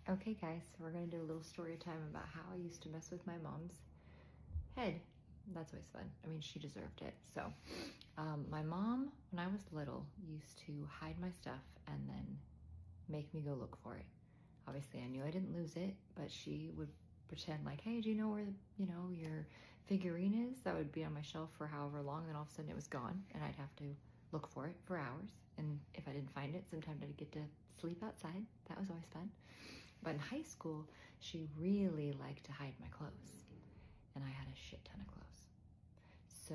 Okay guys, so we're gonna do a little story time about how I used to mess with my mom's head. That's always fun. I mean, she deserved it. So my mom, when I was little, used to hide my stuff and then make me go look for it. Obviously I knew I didn't lose it, but she would pretend like, hey, do you know where your figurine is? That would be on my shelf for however long, and then all of a sudden it was gone and I'd have to look for it for hours. And if I didn't find it, sometimes I'd get to sleep outside. That was always fun. But in high school, she really liked to hide my clothes, and I had a shit ton of clothes. So,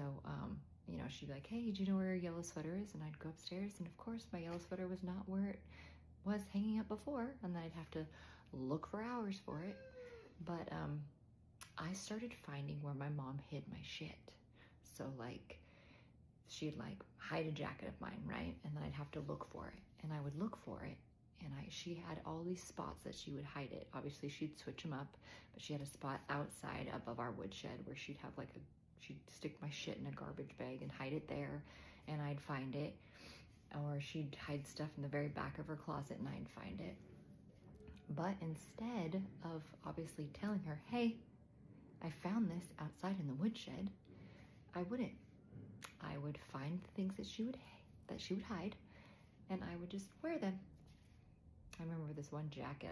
you know, she'd be like, hey, do you know where your yellow sweater is? And I'd go upstairs, and of course my yellow sweater was not where it was hanging up before, and then I'd have to look for hours for it. But I started finding where my mom hid my shit. So like, she'd like hide a jacket of mine, right? And then I'd have to look for it, and I would look for it. And she had all these spots that she would hide it. Obviously she'd switch them up, but she had a spot outside above our woodshed where she'd have like she'd stick my shit in a garbage bag and hide it there, and I'd find it. Or she'd hide stuff in the very back of her closet and I'd find it. But instead of obviously telling her, hey, I found this outside in the woodshed, I wouldn't. I would find the things that she would hide, and I would just wear them. I remember this one jacket,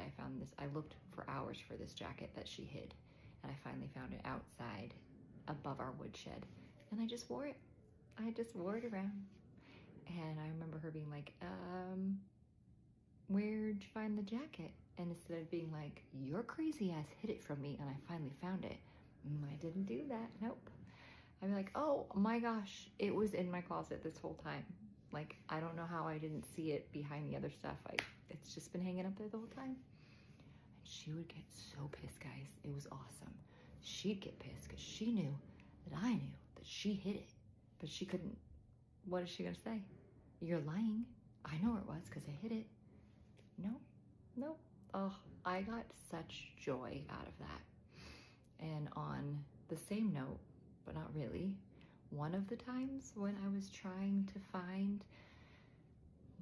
I looked for hours for this jacket that she hid, and I finally found it outside above our woodshed, and I just wore it. I just wore it around. And I remember her being like, where'd you find the jacket? And instead of being like, your crazy ass hid it from me and I finally found it, I didn't do that, nope. I'd be like, oh my gosh, it was in my closet this whole time. Like, I don't know how I didn't see it behind the other stuff. It's just been hanging up there the whole time. And she would get so pissed, guys. It was awesome. She'd get pissed because she knew that I knew that she hid it, but she couldn't. What is she gonna say? You're lying. I know where it was because I hid it. No. Oh, I got such joy out of that. And on the same note, but not really, one of the times when I was trying to find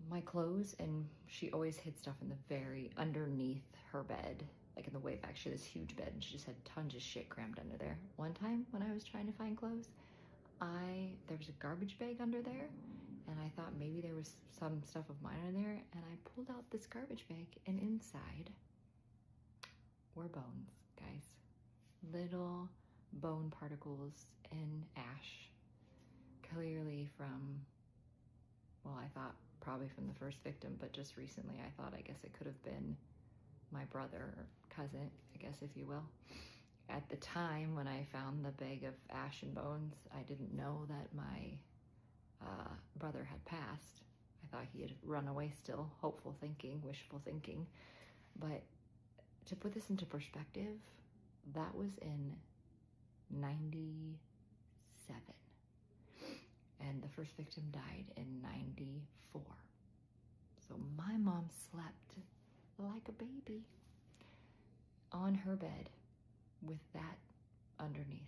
my clothes, and she always hid stuff in the very underneath her bed, like in the way back. She had this huge bed and she just had tons of shit crammed under there. One time when I was trying to find clothes, there was a garbage bag under there, and I thought maybe there was some stuff of mine in there, and I pulled out this garbage bag, and inside were bones, guys. Little bone particles in ash, clearly from, well, I thought probably from the first victim, but just recently I guess it could have been my brother or cousin, I guess, if you will. At the time when I found the bag of ash and bones, I didn't know that my brother had passed. I thought he had run away still, hopeful thinking, wishful thinking. But to put this into perspective, that was in 97. And the first victim died in 94. So my mom slept like a baby on her bed with that underneath.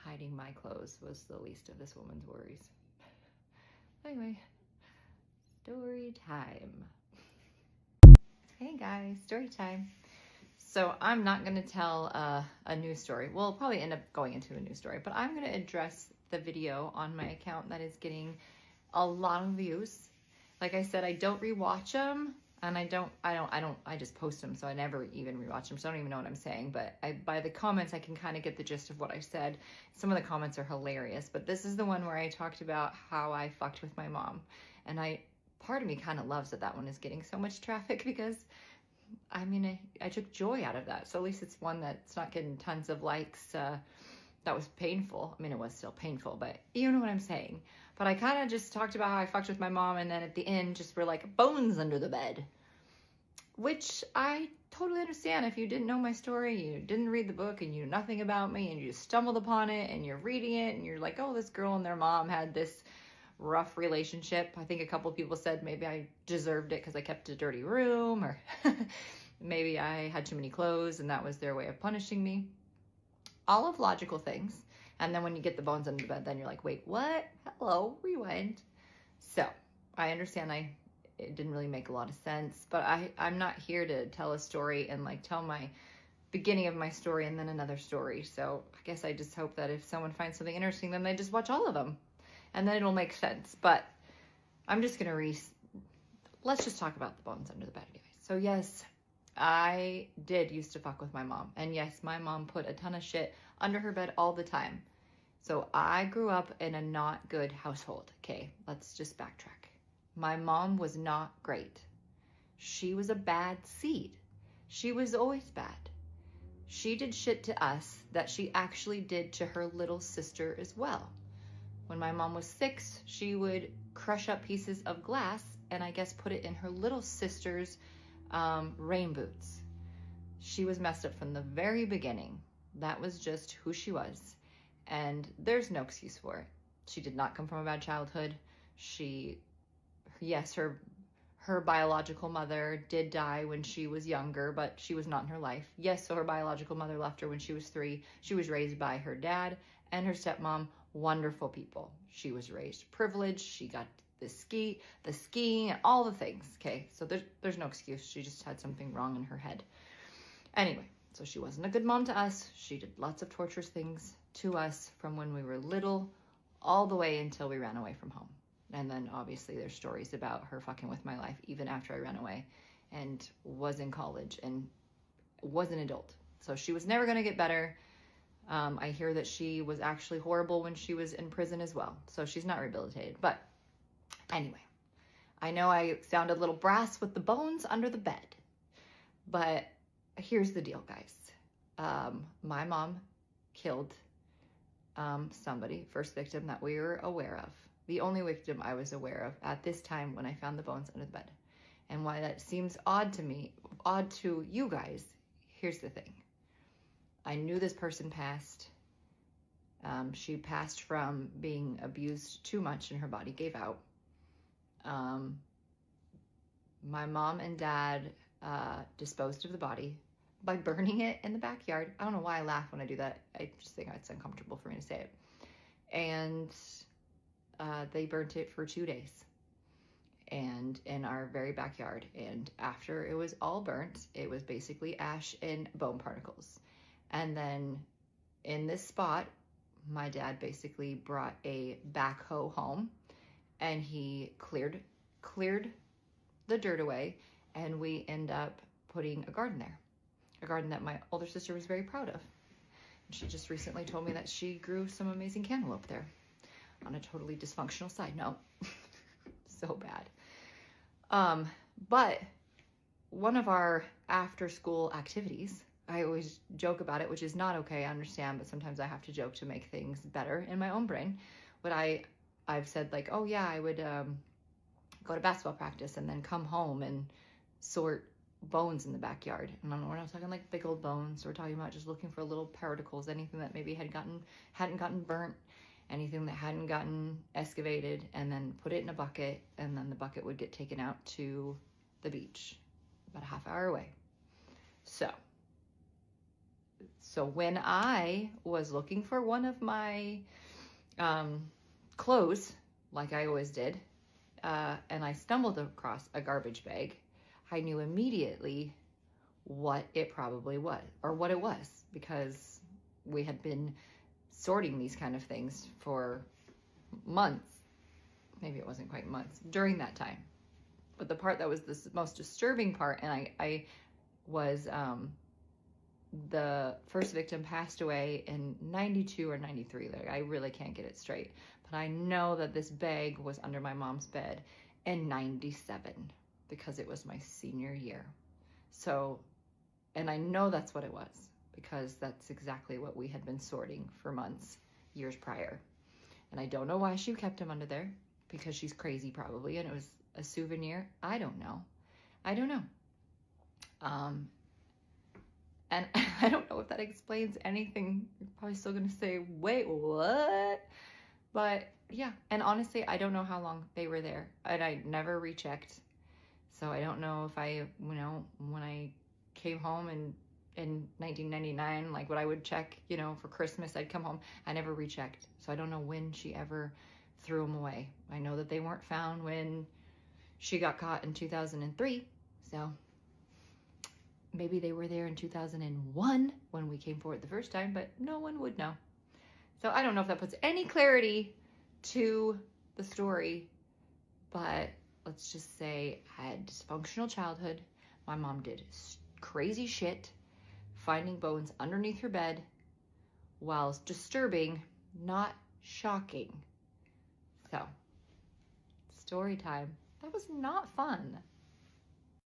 Hiding my clothes was the least of this woman's worries. Anyway, story time. Hey guys, story time. So I'm not going to tell a news story. We'll probably end up going into a news story, but I'm going to address the video on my account that is getting a lot of views. Like I said, I don't rewatch them, and I just post them, so I never even rewatch them, so I don't even know what I'm saying. But by the comments, I can kind of get the gist of what I said. Some of the comments are hilarious, but this is the one where I talked about how I fucked with my mom, and part of me kind of loves that one is getting so much traffic, because I mean, I took joy out of that. So at least it's one that's not getting tons of likes. That was painful. I mean, it was still painful, but you know what I'm saying. But I kind of just talked about how I fucked with my mom, and then at the end just were like, bones under the bed. Which I totally understand. If you didn't know my story, you didn't read the book, and you knew nothing about me, and you just stumbled upon it, and you're reading it, and you're like, oh, this girl and their mom had this rough relationship. I think a couple of people said maybe I deserved it because I kept a dirty room, or maybe I had too many clothes and that was their way of punishing me. All of logical things. And then when you get the bones under the bed, then you're like, wait, what? Hello, rewind. So I understand it didn't really make a lot of sense. But I'm not here to tell a story and like tell my beginning of my story and then another story. So I guess I just hope that if someone finds something interesting, then they just watch all of them and then it'll make sense. But I'm just going to let's just talk about the bones under the bed, guys. So yes, I did used to fuck with my mom. And yes, my mom put a ton of shit under her bed all the time. So I grew up in a not good household. Okay, let's just backtrack. My mom was not great. She was a bad seed. She was always bad. She did shit to us that she actually did to her little sister as well. When my mom was 6, she would crush up pieces of glass and I guess put it in her little sister's rain boots. She was messed up from the very beginning. That was just who she was. And there's no excuse for it. She did not come from a bad childhood. Yes, her biological mother did die when she was younger, but she was not in her life. Yes, so her biological mother left her when she was 3. She was raised by her dad and her stepmom, wonderful people. She was raised privileged. She got the skiing, and all the things. Okay, so there's no excuse. She just had something wrong in her head. Anyway, so she wasn't a good mom to us. She did lots of torturous things to us from when we were little all the way until we ran away from home. And then obviously there's stories about her fucking with my life even after I ran away and was in college and was an adult. So she was never going to get better. I hear that she was actually horrible when she was in prison as well. So she's not rehabilitated. But anyway, I know I sounded a little brass with the bones under the bed. But here's the deal, guys. My mom killed somebody, first victim that we were aware of. The only victim I was aware of at this time when I found the bones under the bed. And why that seems odd to me, odd to you guys, here's the thing. I knew this person passed. She passed from being abused too much and her body gave out. My mom and dad disposed of the body by burning it in the backyard. I don't know why I laugh when I do that. I just think it's uncomfortable for me to say it. And they burnt it for 2 days and in our very backyard. And after it was all burnt, it was basically ash and bone particles. And then in this spot, my dad basically brought a backhoe home and he cleared the dirt away, and we end up putting a garden there. A garden that my older sister was very proud of. She just recently told me that she grew some amazing cantaloupe there. On a totally dysfunctional side note. So bad. But one of our after school activities, I always joke about it, which is not okay, I understand, but sometimes I have to joke to make things better in my own brain. But I've said like, oh yeah, I would go to basketball practice and then come home and sort bones in the backyard. And we're not talking like big old bones. We're talking about just looking for little particles, anything that maybe hadn't gotten burnt, anything that hadn't gotten excavated, and then put it in a bucket, and then the bucket would get taken out to the beach about a half hour away. So when I was looking for one of my clothes, like I always did, and I stumbled across a garbage bag, I knew immediately what it probably was, or what it was, because we had been sorting these kind of things for months. Maybe it wasn't quite months during that time. But the part that was the most disturbing part, and I was, the first victim passed away in 92 or 93. Like, I really can't get it straight. But I know that this bag was under my mom's bed in 97 because it was my senior year. So, and I know that's what it was because that's exactly what we had been sorting for months, years prior. And I don't know why she kept him under there, because she's crazy probably, and it was a souvenir. I don't know. And I don't know if that explains anything. You're probably still gonna say, wait, what? But yeah, and honestly, I don't know how long they were there, and I never rechecked. So I don't know if I, when I came home in 1999, like what I would check, for Christmas, I'd come home. I never rechecked. So I don't know when she ever threw them away. I know that they weren't found when She got caught in 2003, so maybe they were there in 2001 when we came forward the first time, but no one would know. So I don't know if that puts any clarity to the story, but let's just say I had a dysfunctional childhood. My mom did crazy shit, finding bones underneath her bed, while disturbing, not shocking. So, story time. That was not fun.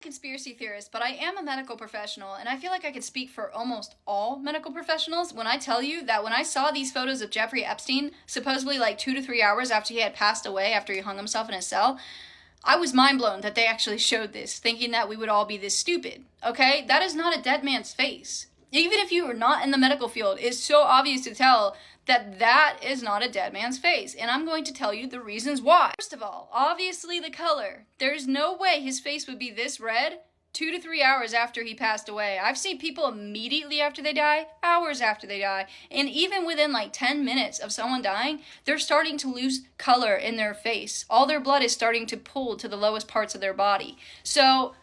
Conspiracy theorist, but I am a medical professional, and I feel like I could speak for almost all medical professionals when I tell you that when I saw these photos of Jeffrey Epstein, supposedly like 2 to 3 hours after he had passed away, after he hung himself in his cell, I was mind blown that they actually showed this, thinking that we would all be this stupid, okay? That is not a dead man's face. Even if you are not in the medical field, it's so obvious to tell that that is not a dead man's face. And I'm going to tell you the reasons why. First of all, obviously the color. There's no way his face would be this red 2 to 3 hours after he passed away. I've seen people immediately after they die, hours after they die, and even within like 10 minutes of someone dying, they're starting to lose color in their face. All their blood is starting to pool to the lowest parts of their body. So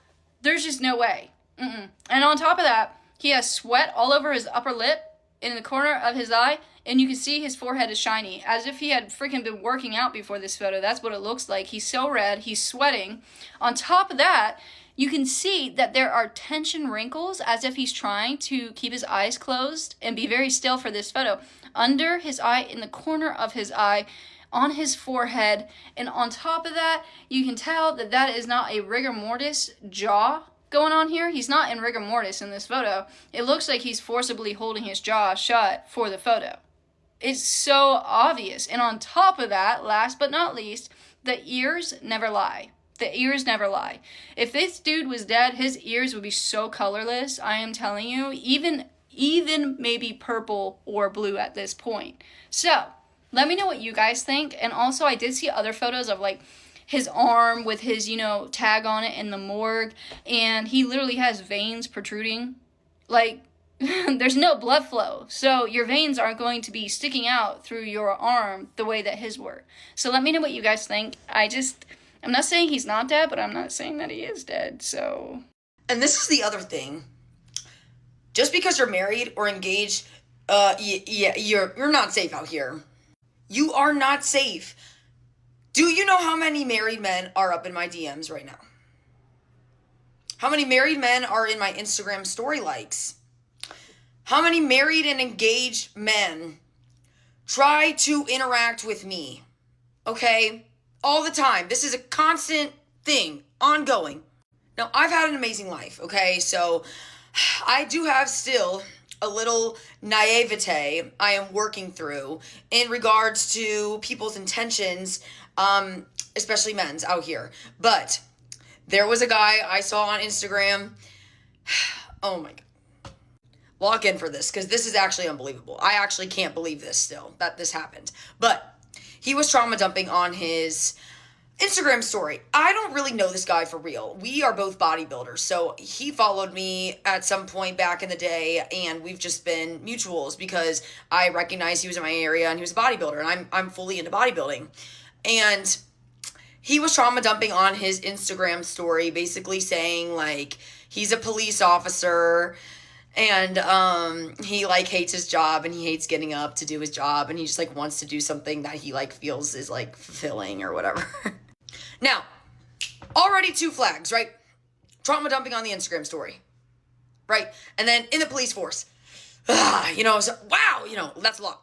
there's just no way. And on top of that, he has sweat all over his upper lip, in the corner of his eye, and you can see his forehead is shiny, as if he had freaking been working out before this photo. That's what it looks like. He's so red, he's sweating. On top of that, you can see that there are tension wrinkles, as if he's trying to keep his eyes closed and be very still for this photo. Under his eye, in the corner of his eye, on his forehead, and on top of that, you can tell that that is not a rigor mortis jaw going on here. He's not in rigor mortis in this photo. It looks like he's forcibly holding his jaw shut for the photo. It's so obvious. And on top of that, last but not least, the ears never lie. The ears never lie. If this dude was dead, his ears would be so colorless, I am telling you, even maybe purple or blue at this point. So, let me know what you guys think. And also, I did see other photos of like his arm with his, tag on it in the morgue, and he literally has veins protruding. Like, there's no blood flow, so your veins aren't going to be sticking out through your arm the way that his were. So let me know what you guys think. I'm not saying he's not dead, but I'm not saying that he is dead, so. And this is the other thing. Just because you're married or engaged, you're not safe out here. You are not safe. Do you know how many married men are up in my DMs right now? How many married men are in my Instagram story likes? How many married and engaged men try to interact with me? Okay? All the time. This is a constant thing, ongoing. Now, I've had an amazing life, okay? So, I do have still a little naivete I am working through in regards to people's intentions, especially men's out here. But there was a guy I saw on Instagram. Oh my God. Lock in for this, because this is actually unbelievable. I actually can't believe this still, that this happened. But he was trauma dumping on his Instagram story. I don't really know this guy for real. We are both bodybuilders. So he followed me at some point back in the day, and we've just been mutuals because I recognized he was in my area and he was a bodybuilder, and I'm fully into bodybuilding. And he was trauma dumping on his Instagram story, basically saying like he's a police officer and he like hates his job and he hates getting up to do his job, and he just like wants to do something that he like feels is like fulfilling or whatever. Now, already 2 flags, right? Trauma dumping on the Instagram story, right? And then in the police force, so, wow, that's a lot.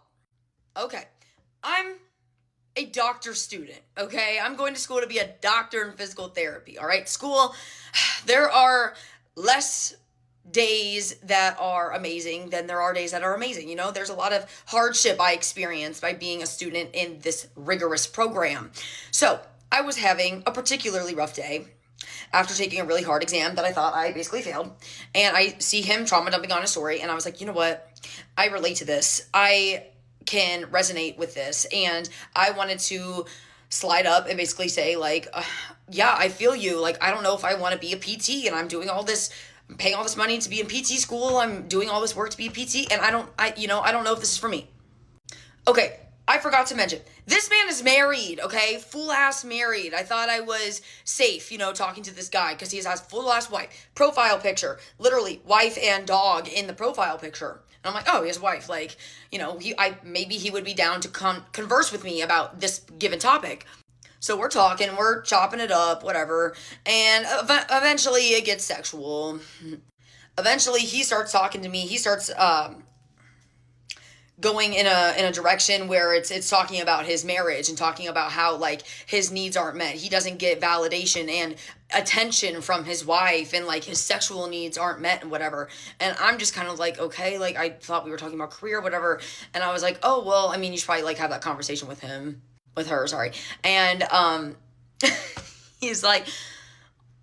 Okay, I'm a doctor student, okay? I'm going to school to be a doctor in physical therapy, all right? School, there are less days that are amazing than there are days that are amazing. There's a lot of hardship I experienced by being a student in this rigorous program. So I was having a particularly rough day after taking a really hard exam that I thought I basically failed. And I see him trauma dumping on a story, and I was like, you know what? I relate to this. I can resonate with this. And I wanted to slide up and basically say like, yeah, I feel you. Like, I don't know if I want to be a PT, and I'm doing all this, I'm paying all this money to be in PT school. I'm doing all this work to be a PT, and I don't know if this is for me. Okay, I forgot to mention, this man is married, okay? Full ass married. I thought I was safe, you know, talking to this guy because he has full ass wife. Profile picture, literally wife and dog in the profile picture. And I'm like, oh, he has a wife. Like, you know, maybe he would be down to converse with me about this given topic. So we're talking, we're chopping it up, whatever. And eventually it gets sexual. Eventually he starts talking to me. He starts going in a direction where it's talking about his marriage and talking about how, like, his needs aren't met. He doesn't get validation and attention from his wife, and like his sexual needs aren't met and whatever. And I'm just kind of like, okay, like, I thought we were talking about career, whatever. And I was like, oh, well, I mean, you should probably like have that conversation with her, sorry. And he's like,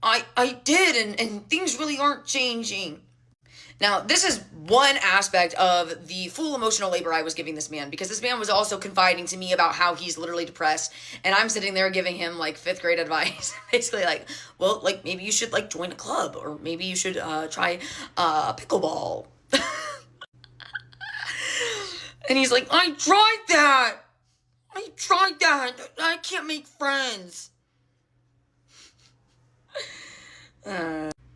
I did, and things really aren't changing. Now, this is one aspect of the full emotional labor I was giving this man, because this man was also confiding to me about how he's literally depressed, and I'm sitting there giving him, like, 5th grade advice. Basically, like, well, like, maybe you should, like, join a club, or maybe you should try pickleball. And he's like, I tried that. I can't make friends.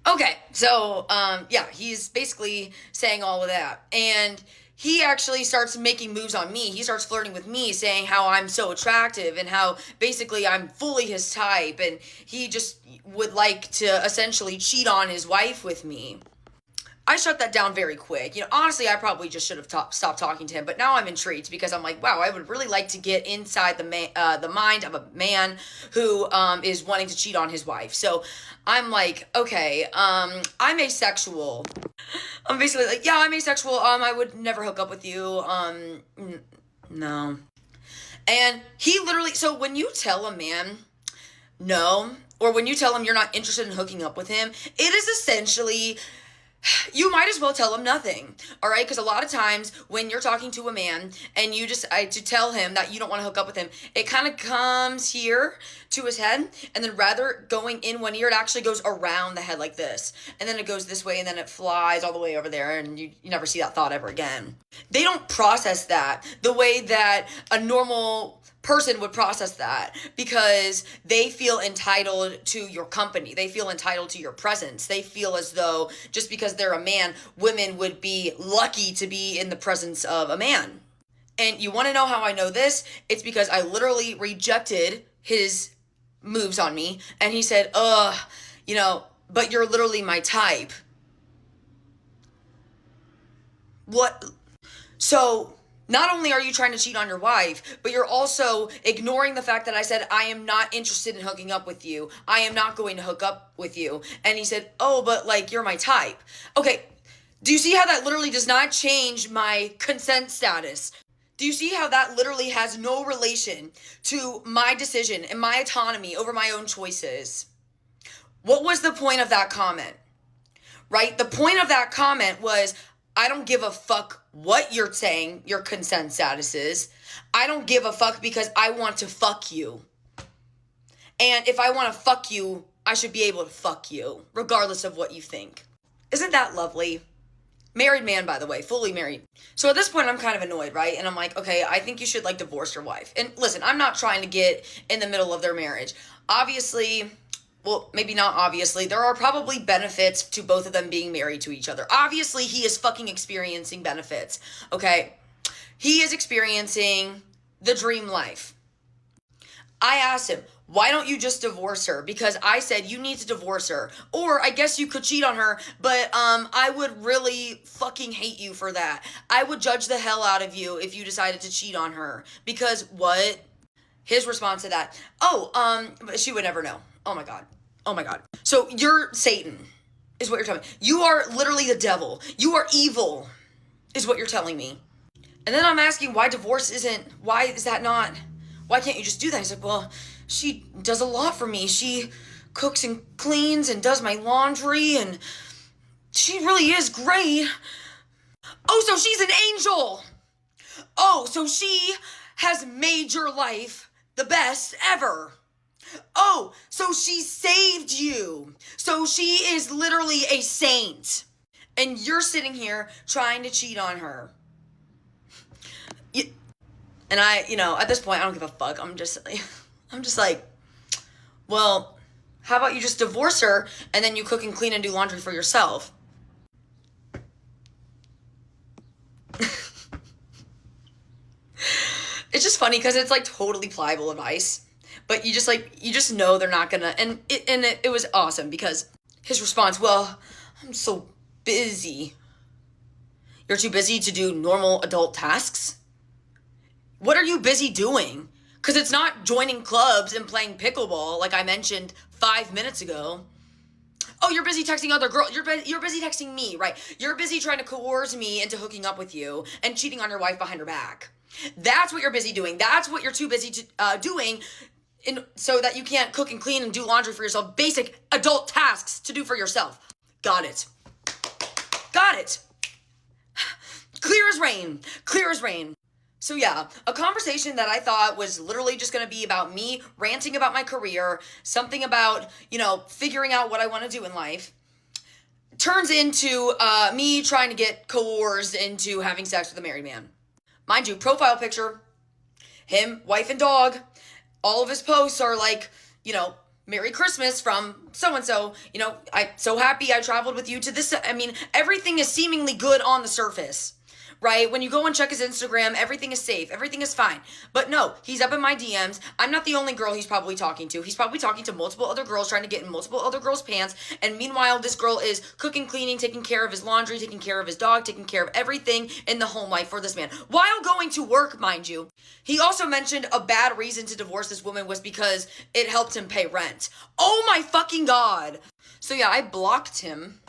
Okay, so, yeah, he's basically saying all of that, and he actually starts making moves on me. He starts flirting with me, saying how I'm so attractive, and how basically I'm fully his type, and he just would like to essentially cheat on his wife with me. I shut that down very quick. You know, honestly, I probably just should have stopped talking to him, but now I'm intrigued because I'm like, wow, I would really like to get inside the mind of a man who is wanting to cheat on his wife. So I'm like, okay, I'm asexual. I'm basically like, yeah, I'm asexual. I would never hook up with you. No. And he literally, so when you tell a man no, or when you tell him you're not interested in hooking up with him, it is essentially, you might as well tell him nothing, all right? Because a lot of times when you're talking to a man and you decide to tell him that you don't want to hook up with him, it kind of comes here to his head, and then rather going in one ear, it actually goes around the head like this, and then it goes this way, and then it flies all the way over there, and you never see that thought ever again. They don't process that the way that a normal person would process that, because they feel entitled to your company. They feel entitled to your presence. They feel as though just because they're a man, women would be lucky to be in the presence of a man. And you want to know how I know this? It's because I literally rejected his moves on me, and he said, you know, but you're literally my type. What? So not only are you trying to cheat on your wife, but you're also ignoring the fact that I said, I am not interested in hooking up with you. I am not going to hook up with you. And he said, oh, but like, you're my type. Okay, do you see how that literally does not change my consent status? Do you see how that literally has no relation to my decision and my autonomy over my own choices? What was the point of that comment? Right? The point of that comment was, I don't give a fuck what you're saying your consent status is. I don't give a fuck because I want to fuck you. And if I want to fuck you, I should be able to fuck you, regardless of what you think. Isn't that lovely? Married man, by the way, fully married. So at this point, I'm kind of annoyed, right? And I'm like, okay, I think you should, like, divorce your wife. And listen, I'm not trying to get in the middle of their marriage. Obviously, well, maybe not obviously, there are probably benefits to both of them being married to each other. Obviously, he is fucking experiencing benefits, okay? He is experiencing the dream life. I asked him, why don't you just divorce her? Because I said you need to divorce her. Or I guess you could cheat on her, but I would really fucking hate you for that. I would judge the hell out of you if you decided to cheat on her. Because what? His response to that, she would never know. Oh my God. Oh my God. So you're Satan, is what you're telling me. You are literally the devil. You are evil, is what you're telling me. And then I'm asking why can't you just do that? He's like, well, she does a lot for me. She cooks and cleans and does my laundry, and she really is great. Oh, so she's an angel. Oh, so she has made your life the best ever. Oh, so she saved you. So she is literally a saint. And you're sitting here trying to cheat on her. And at this point, I don't give a fuck. I'm just like, well, how about you just divorce her and then you cook and clean and do laundry for yourself? It's just funny because it's like totally pliable advice, but you just know they're not gonna, and it was awesome because his response, well, I'm so busy. You're too busy to do normal adult tasks? What are you busy doing? Because it's not joining clubs and playing pickleball like I mentioned 5 minutes ago. Oh, you're busy texting other girls. You're busy texting me, right? You're busy trying to coerce me into hooking up with you and cheating on your wife behind her back. That's what you're busy doing. That's what you're too busy doing so that you can't cook and clean and do laundry for yourself. Basic adult tasks to do for yourself. Got it. Got it. Clear as rain. Clear as rain. So yeah, a conversation that I thought was literally just going to be about me ranting about my career, something about, figuring out what I want to do in life, turns into me trying to get coerced into having sex with a married man. Mind you, profile picture, him, wife and dog. All of his posts are like, Merry Christmas from so-and-so. I'm so happy I traveled with you to this. I mean, everything is seemingly good on the surface. Right? When you go and check his Instagram, everything is safe. Everything is fine. But no, he's up in my DMs. I'm not the only girl he's probably talking to. He's probably talking to multiple other girls, trying to get in multiple other girls' pants. And meanwhile, this girl is cooking, cleaning, taking care of his laundry, taking care of his dog, taking care of everything in the home life for this man. While going to work, mind you. He also mentioned a bad reason to divorce this woman was because it helped him pay rent. Oh my fucking God. So yeah, I blocked him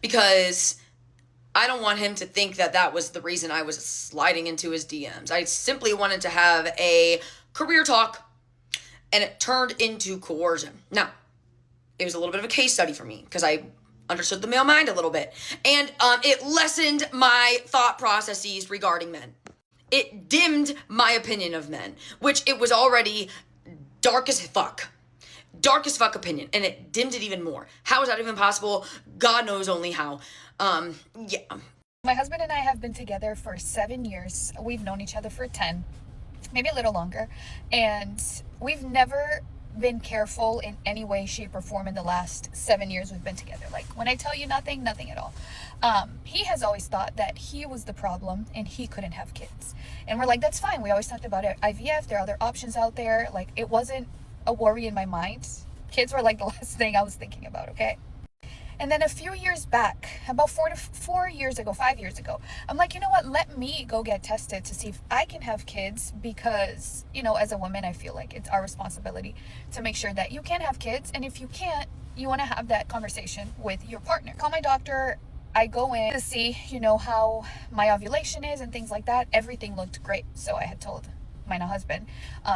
because I don't want him to think that that was the reason I was sliding into his DMs. I simply wanted to have a career talk, and it turned into coercion. Now, it was a little bit of a case study for me because I understood the male mind a little bit, and it lessened my thought processes regarding men. It dimmed my opinion of men, which it was already dark as fuck. Dark as fuck opinion, and it dimmed it even more. How is that even possible? God knows only how. Yeah. My husband and I have been together for 7 years. We've known each other for 10, maybe a little longer. And we've never been careful in any way, shape, or form in the last 7 years we've been together. Like, when I tell you nothing at all. He has always thought that he was the problem and he couldn't have kids. And we're like, that's fine. We always talked about it. IVF, there are other options out there. Like, it wasn't a worry in my mind. Kids were like the last thing I was thinking about, okay? And then a few years back, about 5 years ago, I'm like, you know what? Let me go get tested to see if I can have kids because, as a woman, I feel like it's our responsibility to make sure that you can have kids. And if you can't, you want to have that conversation with your partner. Call my doctor. I go in to see, how my ovulation is and things like that. Everything looked great. So I had told my now husband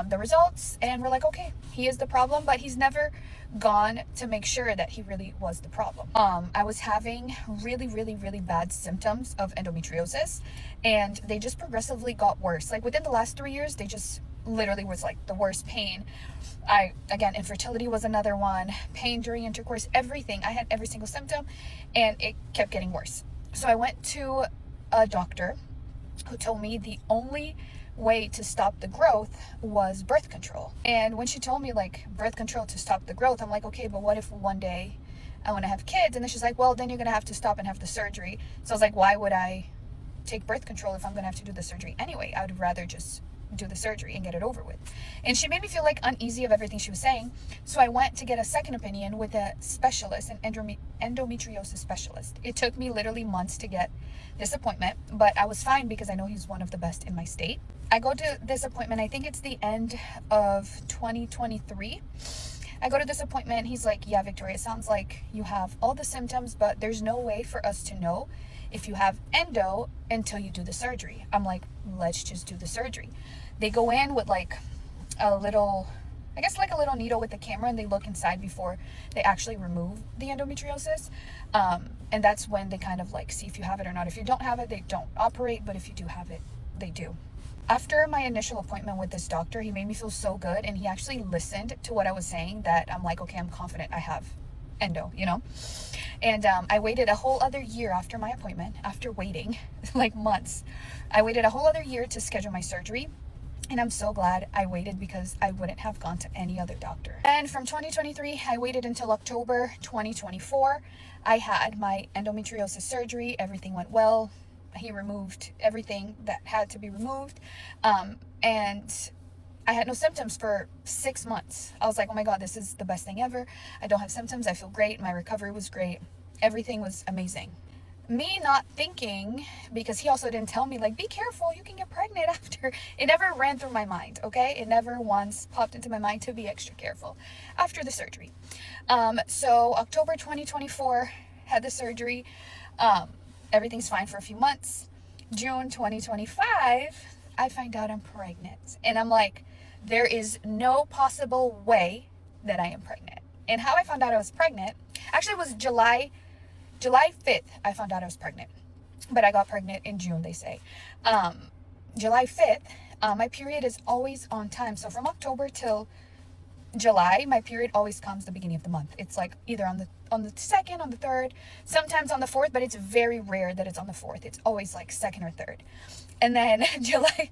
the results, and we're like, okay, he is the problem, but he's never gone to make sure that he really was the problem. I was having really, really, really bad symptoms of endometriosis, and they just progressively got worse. Like within the last 3 years, they just literally was like the worst pain. Again, infertility was another one, pain during intercourse, everything. I had every single symptom, and it kept getting worse. So I went to a doctor who told me the only way to stop the growth was birth control. And when she told me like birth control to stop the growth, I'm like, okay, but what if one day I want to have kids? And then she's like, well, then you're gonna have to stop and have the surgery. So I was like, why would I take birth control if I'm gonna have to do the surgery anyway? I would rather just do the surgery and get it over with. And she made me feel like uneasy of everything she was saying. So I went to get a second opinion with a specialist, an endometriosis specialist. It took me literally months to get this appointment, but I was fine because I know he's one of the best in my state. I go to this appointment, I think it's the end of 2023. I go to this appointment and he's like, yeah, Victoria, it sounds like you have all the symptoms, but there's no way for us to know if you have endo until you do the surgery. I'm like, let's just do the surgery. They go in with like a little, I guess like a little needle with the camera, and they look inside before they actually remove the endometriosis. And that's when they kind of like see if you have it or not. If you don't have it, they don't operate, but if you do have it, they do. After my initial appointment with this doctor, he made me feel so good, and he actually listened to what I was saying, that I'm like, okay, I'm confident I have endo, And I waited a whole other year after my appointment, after waiting like months. I waited a whole other year to schedule my surgery. And I'm so glad I waited because I wouldn't have gone to any other doctor. And from 2023, I waited until October 2024. I had my endometriosis surgery. Everything went well. He removed everything that had to be removed. And I had no symptoms for 6 months. I was like, oh my God, this is the best thing ever. I don't have symptoms. I feel great. My recovery was great. Everything was amazing. Me not thinking, because he also didn't tell me, like, be careful, you can get pregnant after. It never ran through my mind, okay? It never once popped into my mind to be extra careful after the surgery. So October 2024, had the surgery. Everything's fine for a few months. June 2025, I find out I'm pregnant. And I'm like, there is no possible way that I am pregnant. And how I found out I was pregnant, actually it was July 5th, I found out I was pregnant, but I got pregnant in June, they say. July 5th, my period is always on time. So from October till July, my period always comes the beginning of the month. It's like either on the 2nd, on the 3rd, sometimes on the 4th, but it's very rare that it's on the 4th. It's always like 2nd or 3rd. And then July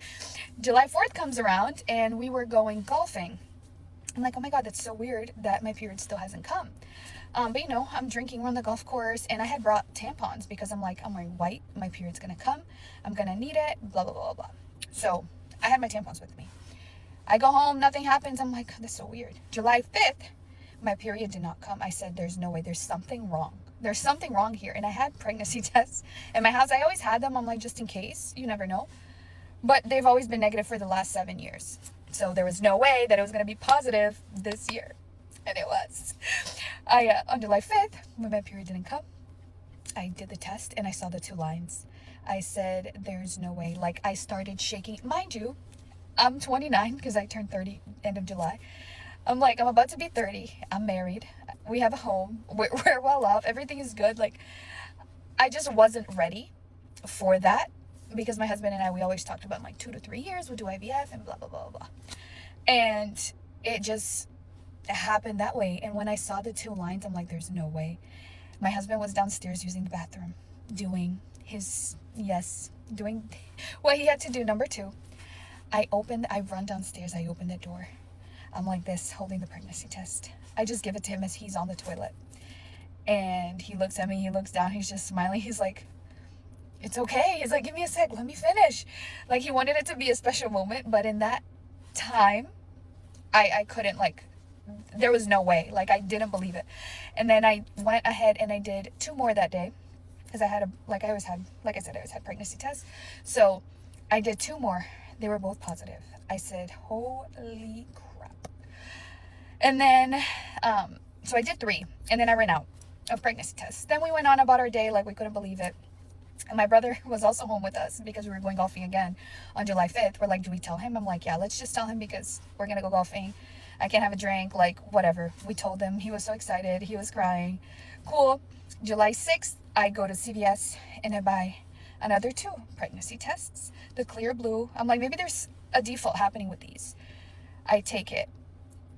4th comes around and we were going golfing. I'm like, oh my God, that's so weird that my period still hasn't come. But you know, I'm drinking on the golf course and I had brought tampons because I'm like, I'm wearing white, my period's gonna come, I'm gonna need it, blah, blah, blah, blah. So I had my tampons with me. I go home, nothing happens. I'm like, that's so weird. July 5th, my period did not come. I said, there's no way, there's something wrong. There's something wrong here. And I had pregnancy tests in my house. I always had them. I'm like, just in case, you never know. But they've always been negative for the last 7 years. So there was no way that it was going to be positive this year. And it was. On July 5th, when my period didn't come, I did the test and I saw the 2 lines. I said, there's no way. Like, I started shaking. Mind you, I'm 29 because I turned 30 end of July. I'm like, I'm about to be 30. I'm married. We have a home. We're well off. Everything is good. Like, I just wasn't ready for that because my husband and I, we always talked about like 2 to 3 years, we'll do IVF and blah, blah, blah, blah. And it just happened that way. And when I saw the 2 lines, I'm like, there's no way. My husband was downstairs using the bathroom, doing what he had to do. Number 2, I run downstairs, I open the door. I'm like this, holding the pregnancy test. I just give it to him as he's on the toilet. And he looks at me, he looks down, he's just smiling. He's like, it's okay. He's like, give me a sec, let me finish. Like, he wanted it to be a special moment, but in that time, I couldn't, like, there was no way. Like, I didn't believe it. And then I went ahead and I did 2 more that day because I had I always had pregnancy tests. So I did 2 more. They were both positive. I said, holy crap. And then, so I did 3 and then I ran out of pregnancy tests. Then we went on about our day like we couldn't believe it. And my brother was also home with us because we were going golfing again on July 5th. We're like, do we tell him? I'm like, yeah, let's just tell him because we're going to go golfing. I can't have a drink, like, whatever. We told him. He was so excited. He was crying. Cool. July 6th, I go to CVS and I buy another 2 pregnancy tests. The clear blue. I'm like, maybe there's a default happening with these. I take it.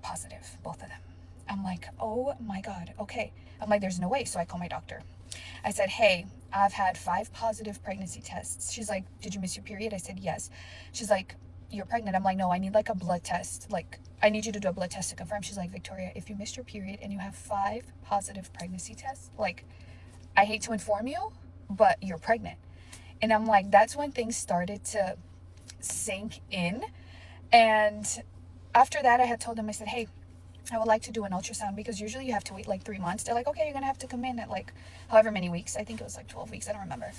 Positive, both of them. I'm like, oh my God, okay. I'm like, there's no way. So I call my doctor. I said, hey, I've had 5 positive pregnancy tests. She's like, did you miss your period? I said, yes. She's like, you're pregnant. I'm like, no, I need like a blood test. Like, I need you to do a blood test to confirm. She's like, Victoria, if you missed your period and you have 5 positive pregnancy tests, like, I hate to inform you, but you're pregnant. And I'm like, that's when things started to sink in. And after that, I had told them, I said, hey, I would like to do an ultrasound because usually you have to wait like 3 months. They're like, okay, you're going to have to come in at like however many weeks. I think it was like 12 weeks. I don't remember.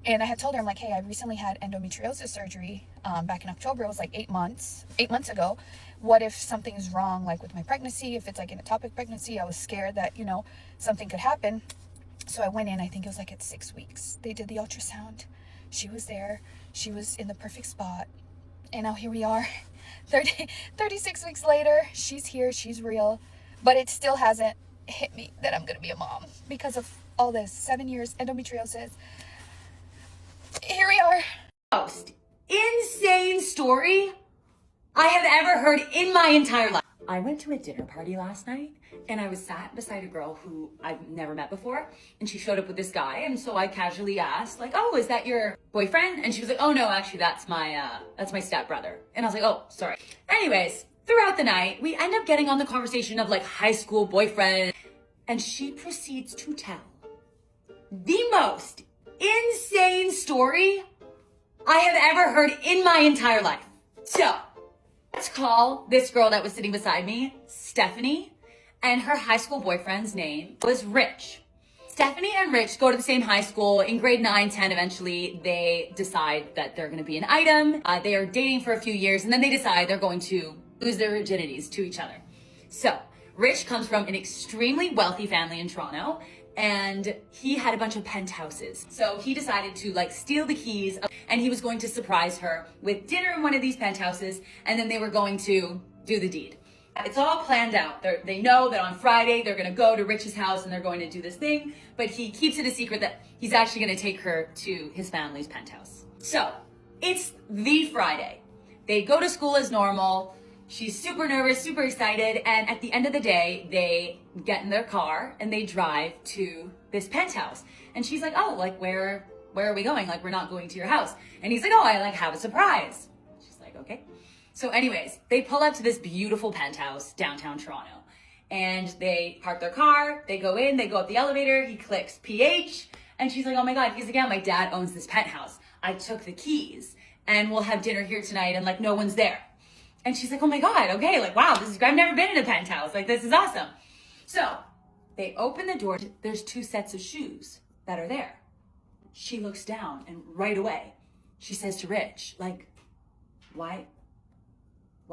And I had told her, I'm like, hey, I recently had endometriosis surgery back in October. It was like 8 months ago. What if something is wrong, like with my pregnancy? If it's like an ectopic pregnancy, I was scared that, you know, something could happen. So I went in, I think it was like at 6 weeks. They did the ultrasound. She was there. She was in the perfect spot. And now here we are, 36 weeks later. She's here. She's real. But it still hasn't hit me that I'm going to be a mom because of all this. 7 years, endometriosis. Here we are. Most insane story I have ever heard in my entire life. I went to a dinner party last night and I was sat beside a girl who I've never met before, and she showed up with this guy, and so I casually asked, like, oh, is that your boyfriend? And she was like, oh no, actually that's my stepbrother. And I was like, oh, sorry. Anyways, throughout the night, we end up getting on the conversation of like high school boyfriend, and she proceeds to tell the most insane story I have ever heard in my entire life. So, let's call this girl that was sitting beside me Stephanie, and her high school boyfriend's name was Rich. Stephanie and Rich go to the same high school. In grade 9, 10, eventually they decide that they're gonna be an item. They are dating for a few years, and then they decide they're going to lose their virginities to each other. So, Rich comes from an extremely wealthy family in Toronto, and he had a bunch of penthouses. So he decided to like steal the keys, and he was going to surprise her with dinner in one of these penthouses, and then they were going to do the deed. It's all planned out. They know that on Friday they're gonna go to Rich's house and they're going to do this thing, but he keeps it a secret that he's actually gonna take her to his family's penthouse. So it's the Friday. They go to school as normal. She's super nervous, super excited, and at the end of the day, they get in their car and they drive to this penthouse. And she's like, oh, like where are we going? Like, we're not going to your house. And he's like, oh, I like have a surprise. She's like, okay. So anyways, they pull up to this beautiful penthouse downtown Toronto, and they park their car, they go in, they go up the elevator, he clicks PH, and she's like, oh my God, he's like, yeah, my dad owns this penthouse. I took the keys and we'll have dinner here tonight, and like no one's there. And she's like, oh my God, okay, like, wow, this is great. I've never been in a penthouse. Like, this is awesome. So they open the door. There's 2 sets of shoes that are there. She looks down, and right away she says to Rich, like, why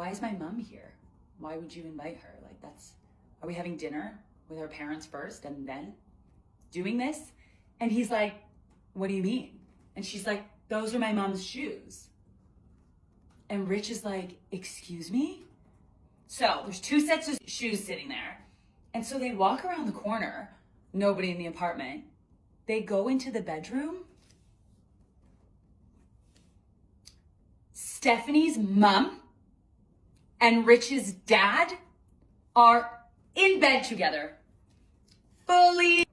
is my mom here? Why would you invite her? Like, are we having dinner with our parents first and then doing this? And he's like, what do you mean? And she's like, those are my mom's shoes. And Rich is like, excuse me? So there's 2 sets of shoes sitting there. And so they walk around the corner, nobody in the apartment. They go into the bedroom. Stephanie's mom and Rich's dad are in bed together. Fully.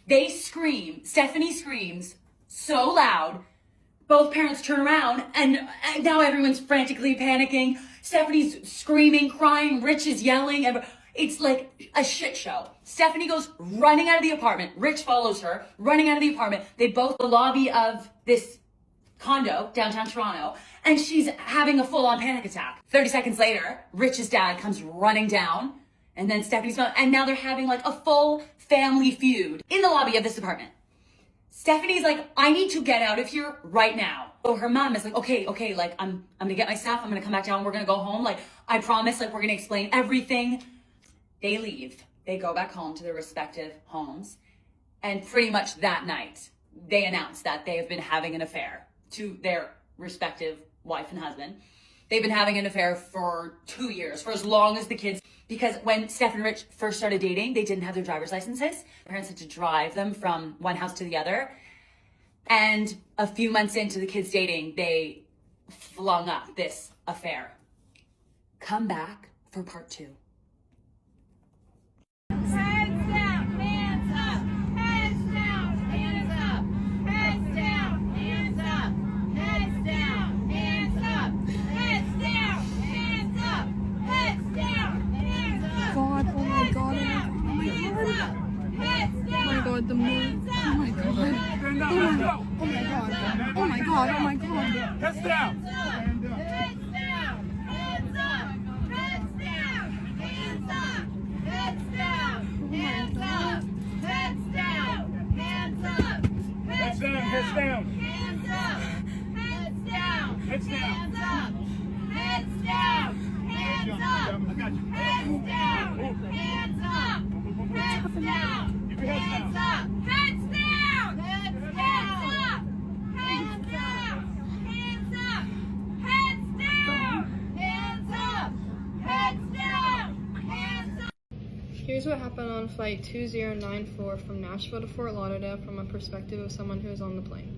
They scream. Stephanie screams so loud. Both parents turn around, and now everyone's frantically panicking. Stephanie's screaming, crying, Rich is yelling, and it's like a shit show. Stephanie goes running out of the apartment. Rich follows her, running out of the apartment. They both the lobby of this condo, downtown Toronto, and she's having a full-on panic attack. 30 seconds later, Rich's dad comes running down, and then Stephanie's mom, and now they're having like a full family feud in the lobby of this apartment. Stephanie's like, I need to get out of here right now. So her mom is like, okay, like I'm gonna get my stuff, I'm gonna come back down, we're gonna go home. Like, I promise, like we're gonna explain everything. They leave. They go back home to their respective homes. And pretty much that night, they announce that they have been having an affair to their respective wife and husband. They've been having an affair for 2 years, for as long as the kids, because when Steph and Rich first started dating, they didn't have their driver's licenses. Parents had to drive them from one house to the other. And a few months into the kids dating, they flung up this affair. Come back for part 2. The moon. Oh my God. Oh my God. Oh my God. Oh my God. Heads down. Heads down. Hands up. Heads down. Hands up. Heads down. Hands up. Heads down. Hands up. Heads down. Heads down. Hands up. Heads down. Heads down. Hands up. Heads down. Hands up. I got you. Heads down. Hands up. Heads down. Hands up! Heads down! Heads down! Hands down! Hands up! Heads down! Hands up! Heads down! Hands up! Here's what happened on flight 2094 from Nashville to Fort Lauderdale from a perspective of someone who was on the plane.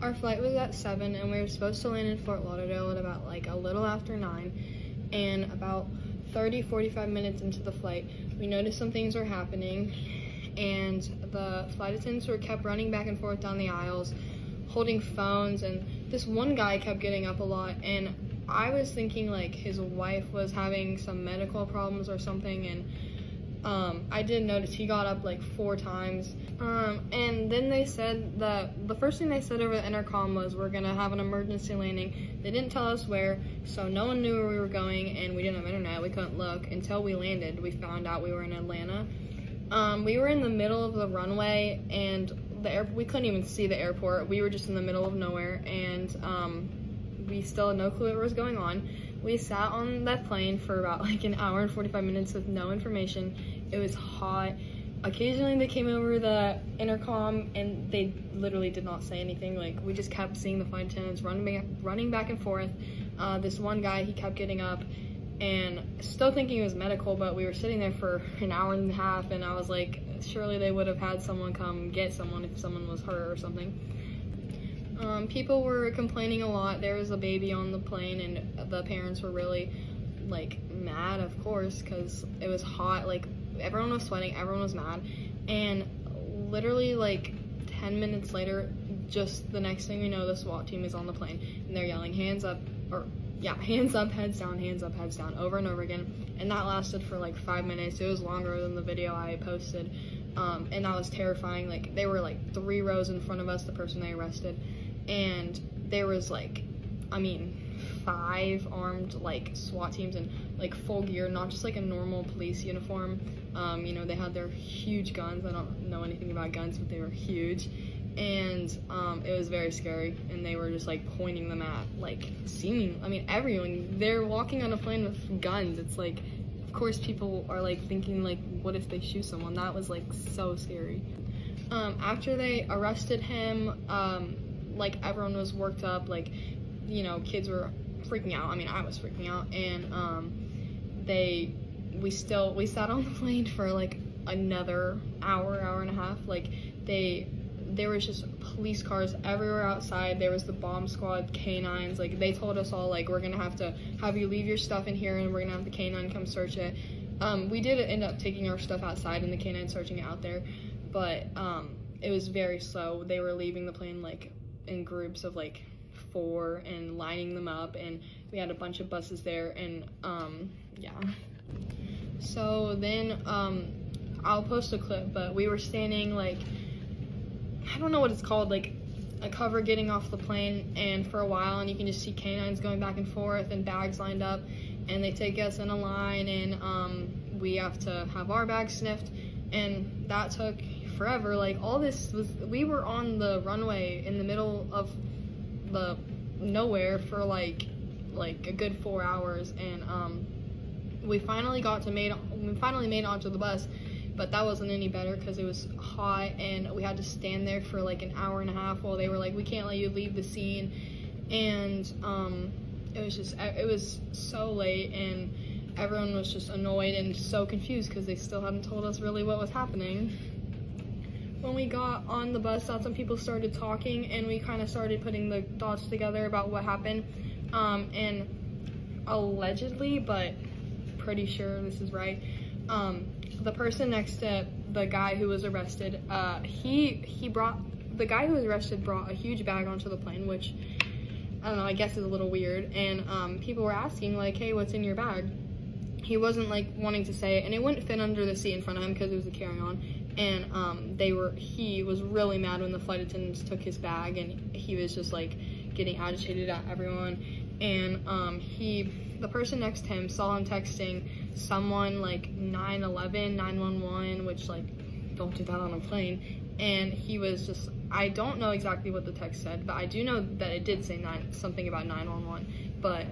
Our flight was at 7 and we were supposed to land in Fort Lauderdale at about like a little after 9. and about 30-45 minutes into the flight, we noticed some things were happening, and the flight attendants were kept running back and forth down the aisles, holding phones, and this one guy kept getting up a lot, and I was thinking like his wife was having some medical problems or something, and I did notice he got up like 4 times. And then they said that the first thing they said over the intercom was, we're gonna have an emergency landing. They didn't tell us where, so no one knew where we were going, and we didn't have internet. We couldn't look until we landed. We found out we were in Atlanta. We were in the middle of the runway, and we couldn't even see the airport. We were just in the middle of nowhere, and we still had no clue what was going on. We sat on that plane for about like an hour and 45 minutes with no information. It was hot. Occasionally they came over the intercom and they literally did not say anything. Like, we just kept seeing the flight attendants running back and forth. This one guy, he kept getting up and still thinking it was medical, but we were sitting there for an hour and a half, and I was like, surely they would have had someone come get someone if someone was hurt or something. People were complaining a lot. There was a baby on the plane, and the parents were really like mad, of course, because it was hot. Like, everyone was sweating, everyone was mad, and literally like 10 minutes later, just the next thing we know, the SWAT team is on the plane, and they're yelling hands up, hands up, heads down, over and over again, and that lasted for like 5 minutes. It was longer than the video I posted, and that was terrifying. Like, they were like 3 rows in front of us, the person they arrested, and there was like, 5 armed like SWAT teams in like full gear, not just like a normal police uniform. They had their huge guns. I don't know anything about guns, but they were huge, and it was very scary, and they were just like pointing them at like everyone. They're walking on a plane with guns. It's like, of course people are like thinking like, what if they shoot someone? That was like so scary. After they arrested him, like, everyone was worked up, like, kids were freaking out. I was freaking out, and we sat on the plane for like another hour and a half. Like, there was just police cars everywhere outside. There was the bomb squad, canines. Like, they told us all, like, we're gonna have to have you leave your stuff in here, and we're gonna have the canine come search it. We did end up taking our stuff outside and the canine searching it out there, but it was very slow. They were leaving the plane like in groups of like 4 and lining them up, and we had a bunch of buses there, and yeah. So then I'll post a clip, but we were standing like, I don't know what it's called, like a cover getting off the plane, and for a while, and you can just see canines going back and forth and bags lined up, and they take us in a line, and we have to have our bags sniffed, and that took forever. Like, all this was, we were on the runway in the middle of the nowhere for like a good 4 hours, and we finally made it onto the bus, but that wasn't any better because it was hot, and we had to stand there for like an hour and a half while they were like, we can't let you leave the scene, and it was so late, and everyone was just annoyed and so confused because they still hadn't told us really what was happening. When we got on the bus, that's when people started talking, and we kind of started putting the dots together about what happened, and allegedly, but pretty sure this is right, the person next to the guy who was arrested, the guy who was arrested brought a huge bag onto the plane, which, I don't know, I guess is a little weird, and people were asking like, hey, what's in your bag? He wasn't like wanting to say it, and it wouldn't fit under the seat in front of him because it was a carry-on, and he was really mad when the flight attendants took his bag, and he was just like getting agitated at everyone, and the person next to him saw him texting someone like 911, 911, which, like, don't do that on a plane, and he was just, I don't know exactly what the text said, but I do know that it did say something about 911, but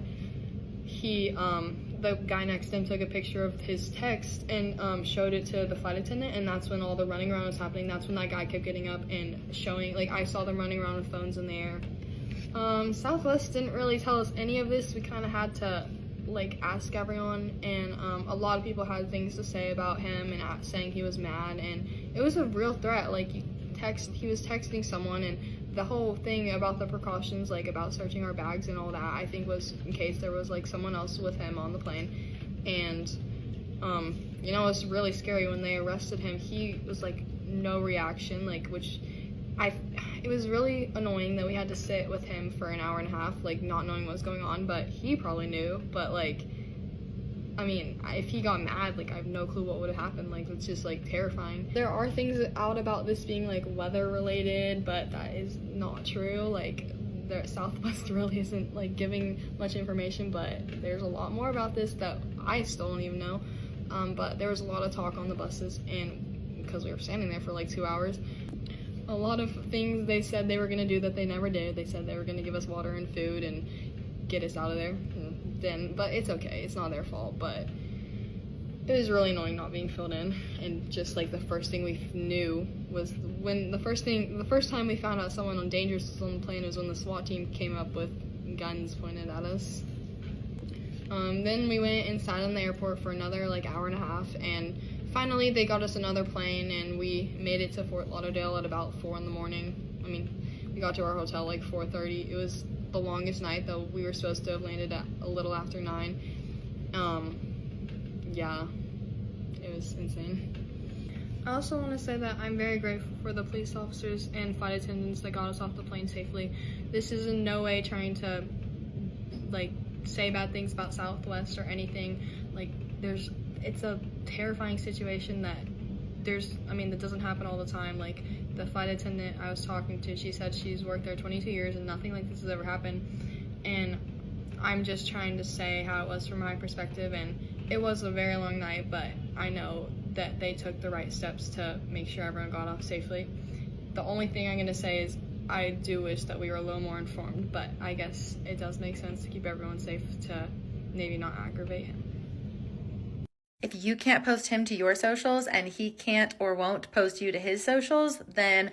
the guy next to him took a picture of his text and showed it to the flight attendant, and that's when all the running around was happening. That's when that guy kept getting up and showing, like, I saw them running around with phones in the air. Southwest didn't really tell us any of this. We kind of had to, like, ask everyone, and a lot of people had things to say about him and saying he was mad, and it was a real threat. Like, he was texting someone, and the whole thing about the precautions, like about searching our bags and all that, I think was in case there was like someone else with him on the plane. And you know, it was really scary when they arrested him. He was like no reaction, like, which it was really annoying that we had to sit with him for an hour and a half, like not knowing what was going on. But he probably knew. But like, I mean, if he got mad, like, I have no clue what would have happened. Like, it's just like terrifying. There are things out about this being like weather related, but that is not true. Like, the Southwest really isn't like giving much information, but there's a lot more about this that I still don't even know. But there was a lot of talk on the buses, and because we were standing there for like 2 hours, a lot of things they said they were going to do that they never did. They said they were going to give us water and food and get us out of there. But it's okay, it's not their fault. But it was really annoying not being filled in, and just like the first thing we knew was when the first time we found out someone dangerous was on the plane was when the SWAT team came up with guns pointed at us. Then we went and sat in the airport for another like hour and a half, and finally they got us another plane, and we made it to Fort Lauderdale at about 4 in the morning. I mean, we got to our hotel like 4:30. It was the longest night, though. We were supposed to have landed at a little after 9. Yeah, it was insane. I also want to say that I'm very grateful for the police officers and flight attendants that got us off the plane safely. This is in no way trying to like say bad things about Southwest or anything. Like, it's a terrifying situation that that doesn't happen all the time. Like, the flight attendant I was talking to, she said she's worked there 22 years and nothing like this has ever happened. And I'm just trying to say how it was from my perspective, and it was a very long night, but I know that they took the right steps to make sure everyone got off safely. The only thing I'm going to say is I do wish that we were a little more informed, but I guess it does make sense to keep everyone safe to maybe not aggravate him. If you can't post him to your socials and he can't or won't post you to his socials, then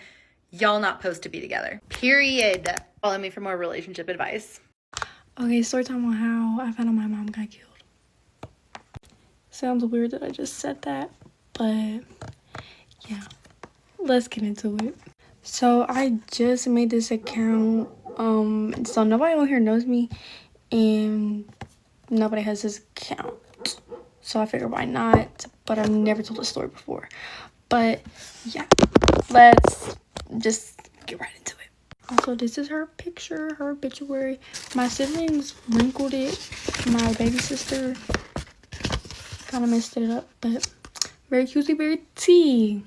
y'all not supposed to be together. Period. Follow me for more relationship advice. Okay, story time on how I found out my mom got killed. Sounds weird that I just said that, but yeah, let's get into it. So I just made this account, so nobody on here knows me, and nobody has this account. So I figured why not, but I've never told a story before. But yeah, let's just get right into it. Also, this is her picture, her obituary. My siblings wrinkled it. My baby sister kind of messed it up, but very cutesy, very tea.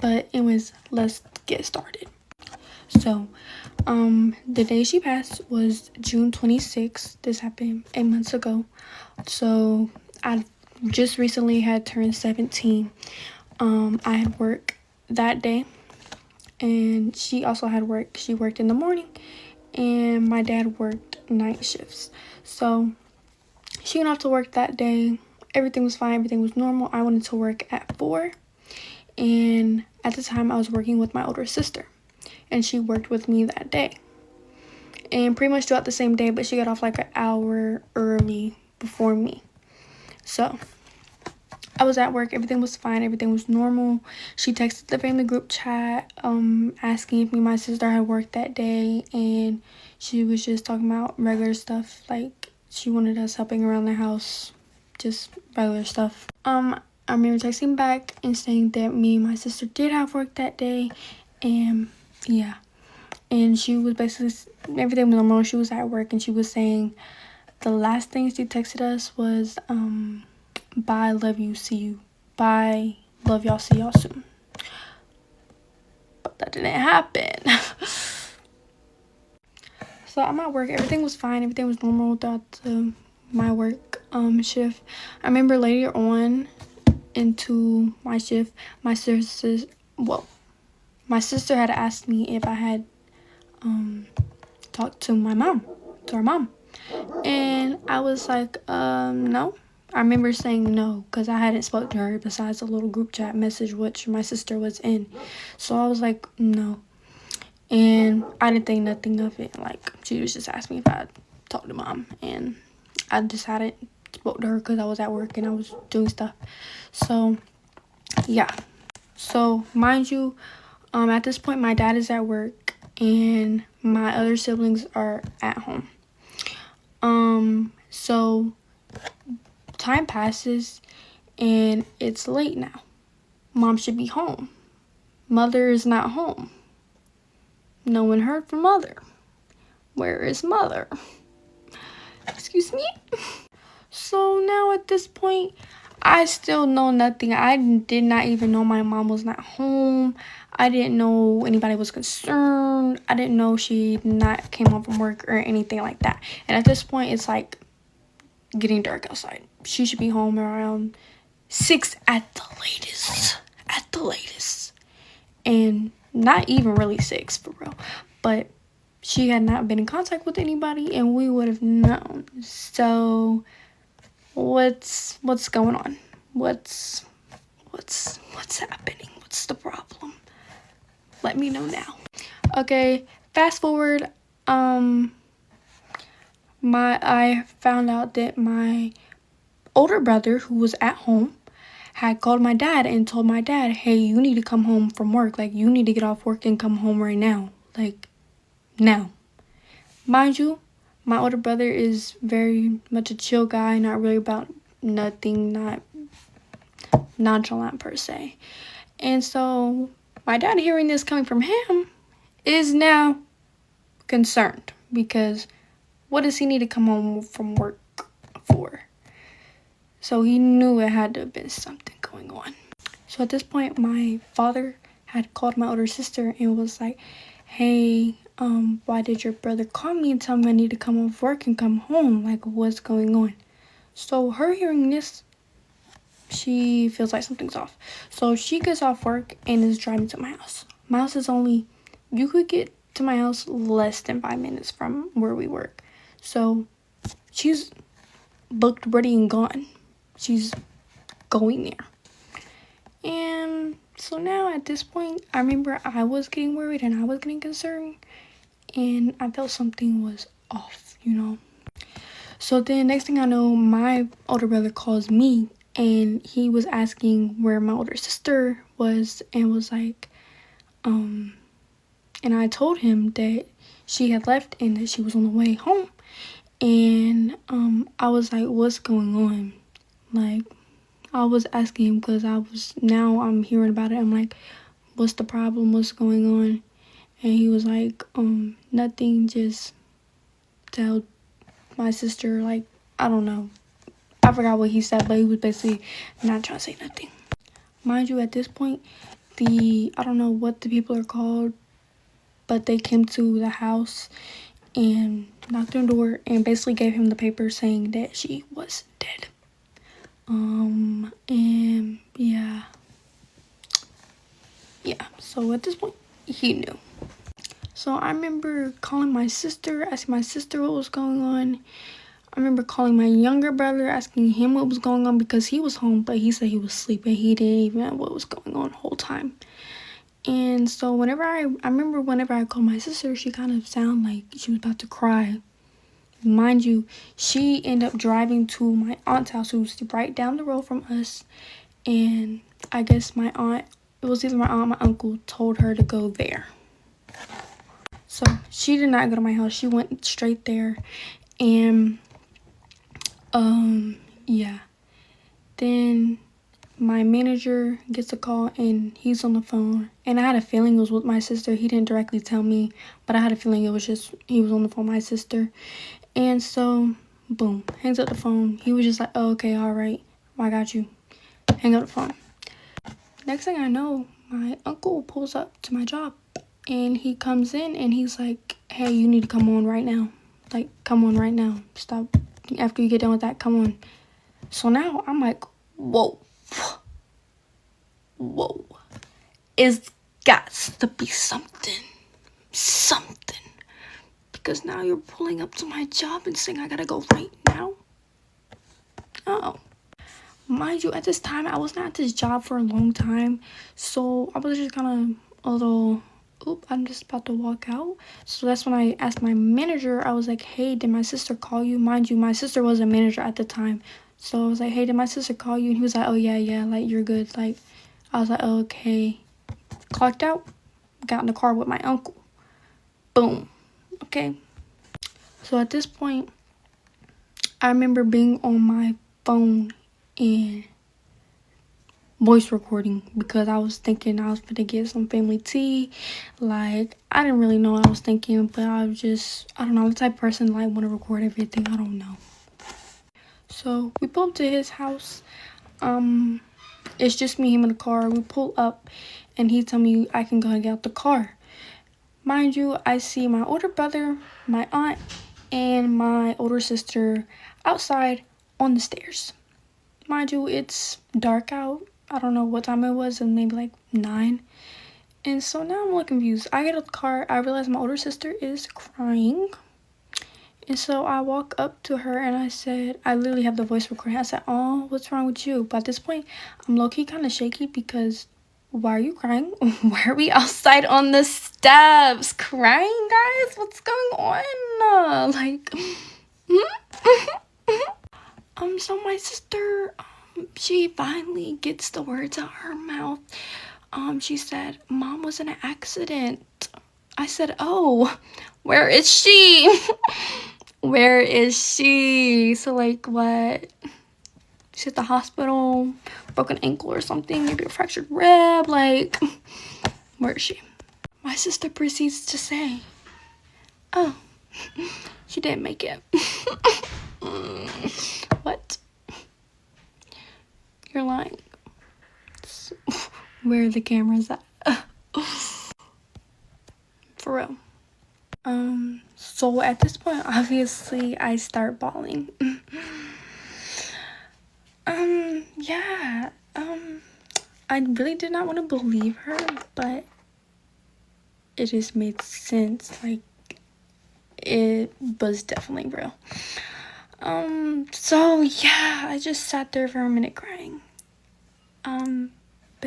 But anyways, let's get started. So, the day she passed was June 26th. This happened 8 months ago. So, I just recently had turned 17. I had work that day, and she also had work. She worked in the morning, and my dad worked night shifts. So, she went off to work that day. Everything was fine. Everything was normal. I went to work at 4, and at the time, I was working with my older sister, and she worked with me that day. And pretty much throughout the same day, but she got off like an hour early before me. So, I was at work. Everything was fine. Everything was normal. She texted the family group chat, asking if me and my sister had worked that day, and she was just talking about regular stuff. Like, she wanted us helping around the house, just regular stuff. I remember texting back and saying that me and my sister did have work that day, and yeah. And she was basically, everything was normal. She was at work, and she was saying, the last thing she texted us was, bye, love you, see you. Bye, love y'all, see y'all soon. But that didn't happen. So I'm at work. Everything was fine. Everything was normal throughout my work shift. I remember later on into my shift, my sister had asked me if I had talked to our mom. And I was like, no. I remember saying no, because I hadn't spoke to her besides a little group chat message, which my sister was in. So I was like, no. And I didn't think nothing of it. Like, she was just asking me if I'd talked to mom. And I just hadn't spoke to her because I was at work and I was doing stuff. So, yeah. So, mind you, at this point, my dad is at work. and my other siblings are at home. So time passes and it's late now. Mom should be home. Mother is not home. No one heard from Mother. Where is Mother? Excuse me? So now at this point, I still know nothing. I did not even know my mom was not home. I didn't know anybody was concerned. I didn't know she not came home from work or anything like that. And at this point, it's like getting dark outside. She should be home around 6 at the latest. At the latest. And not even really 6 for real. But she had not been in contact with anybody and we would have known. So what's going on? What's happening? What's the problem? Let me know now. Okay, fast forward. I found out that my older brother, who was at home, had called my dad and told my dad, hey, you need to come home from work. Like, you need to get off work and come home right now. Like, now. Mind you, my older brother is very much a chill guy, not really about nothing, not nonchalant per se. And so my dad, hearing this coming from him, is now concerned because what does he need to come home from work for? So he knew it had to have been something going on. So at this point, my father had called my older sister and was like, hey, why did your brother call me and tell me I need to come off work and come home? Like, what's going on? So her hearing this, she feels like something's off. So she gets off work and is driving to my house. My house is only, you could get to my house less than 5 minutes from where we work. So she's booked, ready, and gone. She's going there. And so now at this point, I remember I was getting worried and I was getting concerned. And I felt something was off, you know. So then next thing I know, my older brother calls me and he was asking where my older sister was and was like, and I told him that she had left and that she was on the way home. And I was like, what's going on? Like, I was asking him because I'm hearing about it. I'm like, what's the problem? What's going on? And he was like, nothing, just tell my sister, like, I don't know. I forgot what he said, but he was basically not trying to say nothing. Mind you, at this point, I don't know what the people are called, but they came to the house and knocked on the door and basically gave him the paper saying that she was dead. And yeah, so at this point, he knew. So I remember calling my sister, asking my sister what was going on. I remember calling my younger brother, asking him what was going on because he was home, but he said he was sleeping. He didn't even know what was going on the whole time. And so I remember whenever I called my sister, she kind of sounded like she was about to cry. Mind you, she ended up driving to my aunt's house, who's right down the road from us. And I guess my aunt, it was either my aunt or my uncle, told her to go there. So she did not go to my house. She went straight there. And, yeah. Then my manager gets a call and he's on the phone. And I had a feeling it was with my sister. He didn't directly tell me, but I had a feeling it was just, he was on the phone with my sister. And so, boom, hangs up the phone. He was just like, oh, okay, all right, I got you. Hang up the phone. Next thing I know, my uncle pulls up to my job. And he comes in and he's like, hey, you need to come on right now. Like, come on right now. Stop. After you get done with that, come on. So now I'm like, whoa. It's got to be something. Because now you're pulling up to my job and saying I gotta go right now. Oh. Mind you, at this time, I was not at this job for a long time. So I was just kind of a little, I'm just about to walk out. So that's when I asked my manager. I was like, hey, did my sister call you? Mind you, my sister was a manager at the time. So I was like, hey, did my sister call you? And he was like, oh, yeah, like, you're good. Like, I was like, oh, okay. Clocked out, got in the car with my uncle. boom. Okay. So at this point, I remember being on my phone and voice recording because I was thinking I was gonna get some family tea. Like, I didn't really know what I was thinking, but I don't know, the type of person like want to record everything. I don't know. So we pulled up to his house. It's just me, him in the car. We pull up and he told me I can go and get out the car. Mind you, I see my older brother, my aunt, and my older sister outside on the stairs. Mind you, it's dark out. I don't know what time it was, and maybe like 9. And so now I'm a little confused. I get out the car, I realize my older sister is crying. And so I walk up to her and I said, I literally have the voice recording. I said, oh, what's wrong with you? But at this point, I'm low-key kind of shaky because why are you crying? Why are we outside on the steps crying, guys? What's going on? So my sister, she finally gets the words out her mouth. She said, Mom was in an accident. I said, oh, where is she? Where is she? So like, what? She's at the hospital, broken ankle or something, maybe a fractured rib. Like, where is she? My sister proceeds to say, oh, she didn't make it. What? You're lying. Where are the cameras at? For real. So at this point, obviously, I start bawling. Yeah. I really did not want to believe her, but it just made sense. Like, it was definitely real. So yeah, I just sat there for a minute crying. But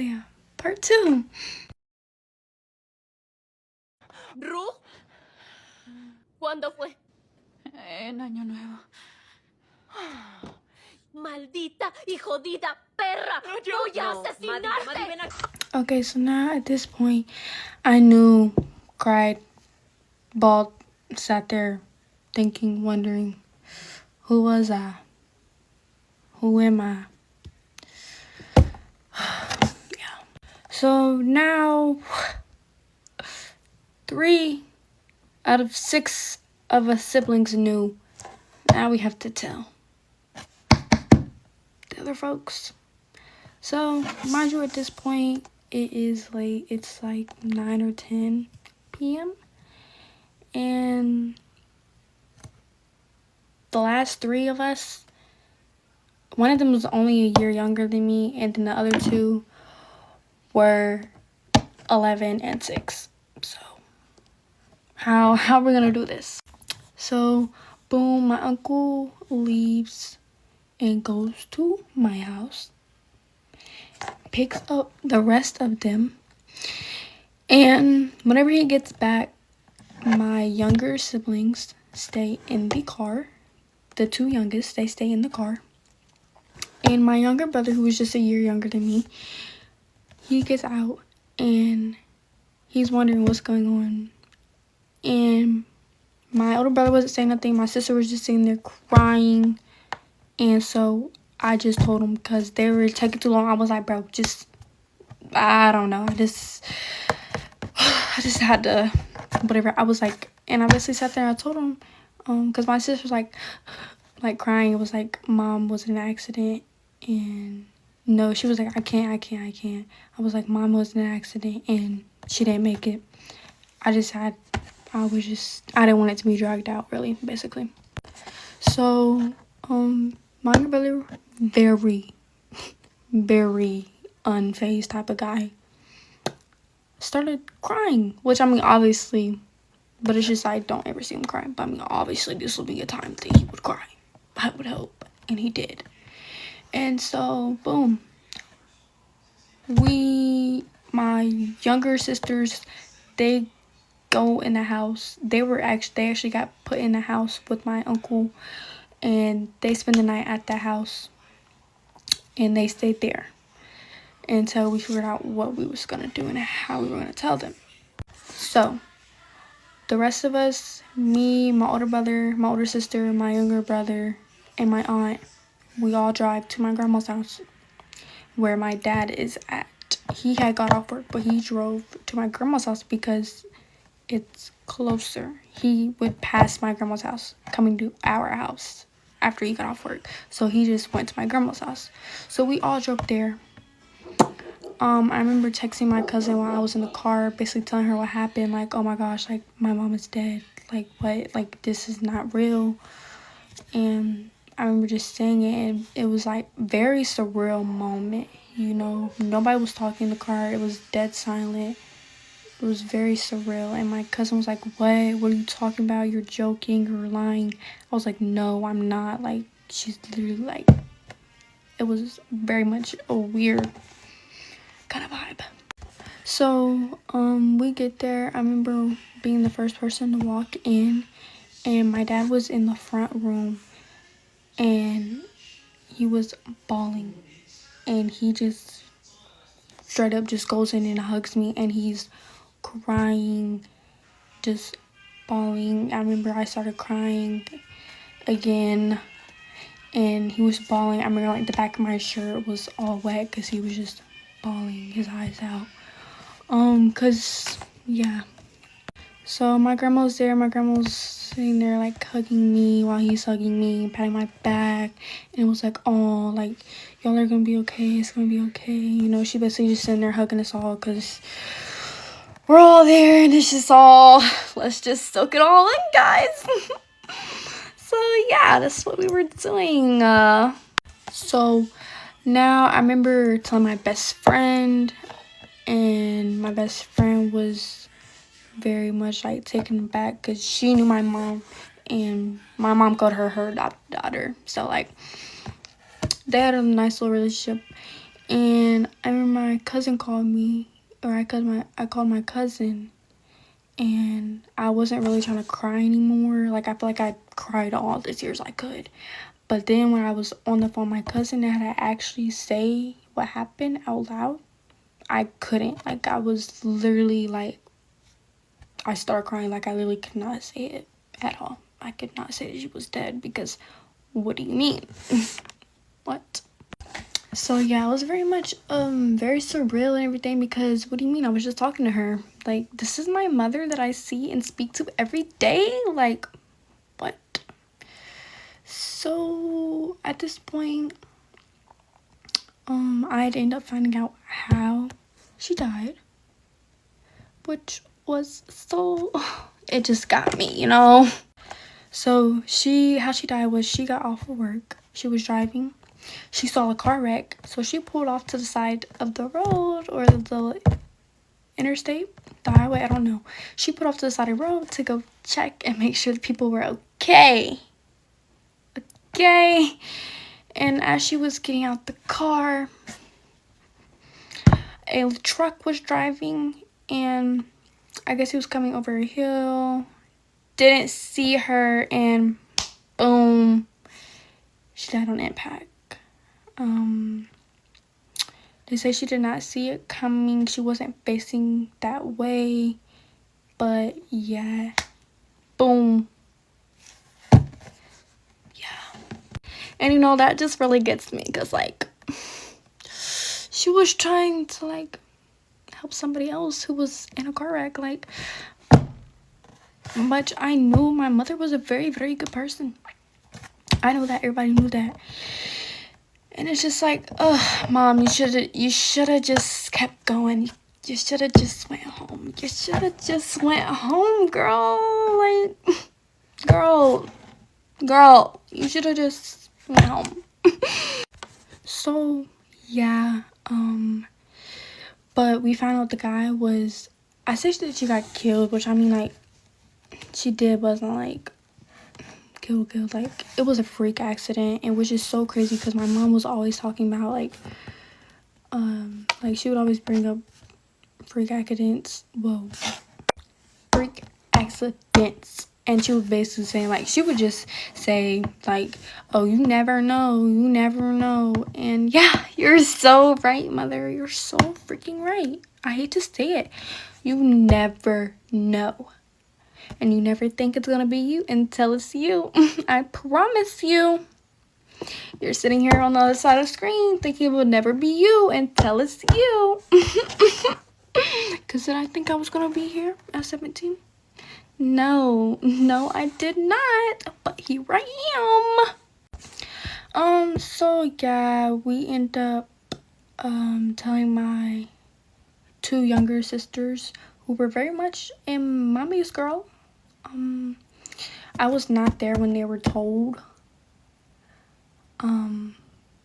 yeah, part 2. Ru, ¿cuándo fue? En Año Nuevo. Maldita y jodida perra. Voy a asesinarte. Okay, so now at this point, I knew, cried, bawled, sat there thinking, wondering, who was I? Who am I? Yeah. So now, 3 out of 6 of us siblings knew. Now we have to tell the other folks. So, mind you, at this point, it is late. It's like 9 or 10 p.m. And the last 3 of us, one of them was only a year younger than me, and then the other 2 were 11 and 6. So, how are we gonna do this? So, boom, my uncle leaves and goes to my house, picks up the rest of them, and whenever he gets back, my younger siblings stay in the car. The 2 youngest, they stay in the car. And my younger brother, who was just a year younger than me, he gets out and he's wondering what's going on. And my older brother wasn't saying nothing. My sister was just sitting there crying. And so I just told him because they were taking too long. I was like, bro, I don't know. I just had to, whatever. I was like, and I basically sat there and I told him, because my sister was like crying. It was like, Mom was in an accident. And no, she was like, I can't. I was like, Mom was in an accident and she didn't make it. I didn't want it to be dragged out, really, basically. So, my younger brother, very, very unfazed type of guy, started crying, which, I mean, obviously, but it's just, I don't ever see him cry. But, I mean, obviously, this will be a time that he would cry. I would hope. And he did. And so, boom. My younger sisters, they go in the house. They actually got put in the house with my uncle. And they spend the night at the house. And they stayed there until we figured out what we was going to do and how we were going to tell them. So, the rest of us, me, my older brother, my older sister, my younger brother, and my aunt, we all drive to my grandma's house where my dad is at. He had got off work, but he drove to my grandma's house because it's closer. He would pass my grandma's house coming to our house after he got off work. So he just went to my grandma's house. So we all drove there. I remember texting my cousin while I was in the car, basically telling her what happened. Like, oh my gosh, like, my mom is dead. Like, what? Like, this is not real. And I remember just saying it, and it was, like, very surreal moment, you know. Nobody was talking in the car. It was dead silent. It was very surreal. And my cousin was like, what? What are you talking about? You're joking. You're lying. I was like, no, I'm not. Like, she's literally, like, it was very much a weird kind of vibe. So we get there. I remember being the first person to walk in, and my dad was in the front room, and he was bawling, and he just straight up just goes in and hugs me, and he's crying, just bawling. I remember I started crying again, and he was bawling. I remember, like, the back of my shirt was all wet because he was just bawling his eyes out. Cause yeah. So my grandma was there. My grandma was sitting there, like, hugging me while he's hugging me, patting my back, and it was like, oh, like, y'all are gonna be okay. It's gonna be okay. You know, she basically just sitting there hugging us all because we're all there, and it's just all, let's just soak it all in, guys. So yeah, that's what we were doing. So now I remember telling my best friend, and my best friend was very much, like, taken aback because she knew my mom, and my mom called her adopted daughter. So, like, they had a nice little relationship. And I remember my cousin called me, or I called my cousin, and I wasn't really trying to cry anymore. Like, I feel like I cried all the tears I could. But then when I was on the phone with my cousin and I had to actually say what happened out loud, I couldn't. Like, I was literally, like, I started crying. Like, I literally could not say it at all. I could not say that she was dead because what do you mean? What? So yeah, it was very much very surreal and everything because what do you mean? I was just talking to her. Like, this is my mother that I see and speak to every day. Like, what? So at this point, I'd end up finding out how she died, which was so, it just got me, you know. So how she died was she got off of work. She was driving. She saw a car wreck, so she pulled off to the side of the road or the interstate, the highway, I don't know. She put off to the side of the road to go check and make sure the people were okay. Okay. And as she was getting out the car, a truck was driving, and I guess he was coming over a hill. Didn't see her, and boom, she died on impact. They say she did not see it coming. She wasn't facing that way, but yeah, boom. Yeah. And you know, that just really gets me because, like, she was trying to, like, help somebody else who was in a car wreck. Like, much I knew my mother was a very, very good person. I know that. Everybody knew that. And it's just like, ugh, Mom, you should have just kept going. You should have just went home. You should have just went home, girl. Like, girl, you should have just went home. So, yeah, but we found out the guy was, I said that she got killed, which I mean, like, she did, wasn't like killed. Like, it was a freak accident, and which is so crazy because my mom was always talking about, like she would always bring up freak accidents. And she was basically saying, like, she would just say, like, oh, you never know. And yeah, you're so right, Mother. You're so freaking right. I hate to say it. You never know. and you never think it's gonna be you until it's you. I promise you. You're sitting here on the other side of the screen thinking it will never be you until it's you. Because did I think I was gonna be here at 17? No, I did not, but here I am. So yeah, we end up telling my 2 younger sisters who were very much in mommy's girl. I was not there when they were told.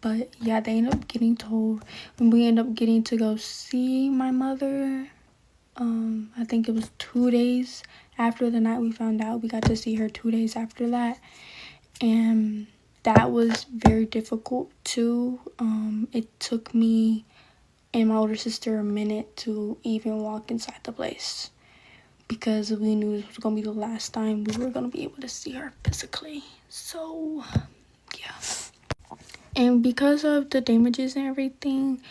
But yeah, they ended up getting told, and we ended up getting to go see my mother. I think it was 2 days after the night we found out. We got to see her 2 days after that, and that was very difficult too. It took me and my older sister a minute to even walk inside the place, because we knew this was gonna be the last time we were gonna be able to see her physically. So yeah, and because of the damages and everything,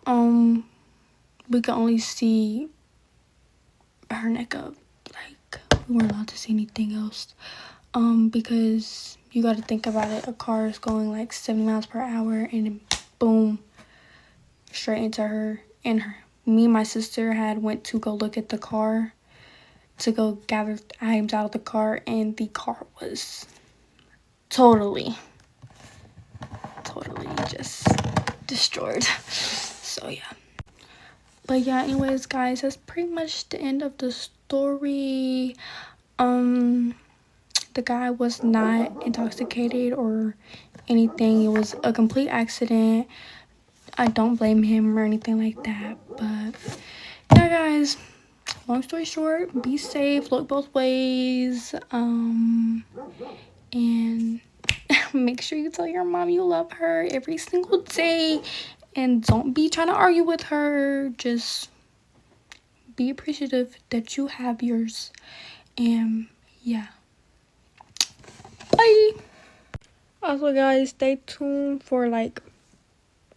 we could only see her neck up. Like, we weren't allowed to see anything else, because you got to think about it. A car is going like 70 miles per hour, and then boom, straight into her. And me and my sister had went to go look at the car, to go gather items out of the car, and the car was totally just destroyed. So yeah. But yeah, anyways guys, that's pretty much the end of the story. The guy was not intoxicated or anything. It was a complete accident. I don't blame him or anything like that. But yeah guys, long story short, be safe, look both ways, and make sure you tell your mom you love her every single day, and don't be trying to argue with her. Just be appreciative that you have yours. And yeah, bye. Also guys, stay tuned for like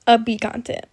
upbeat content.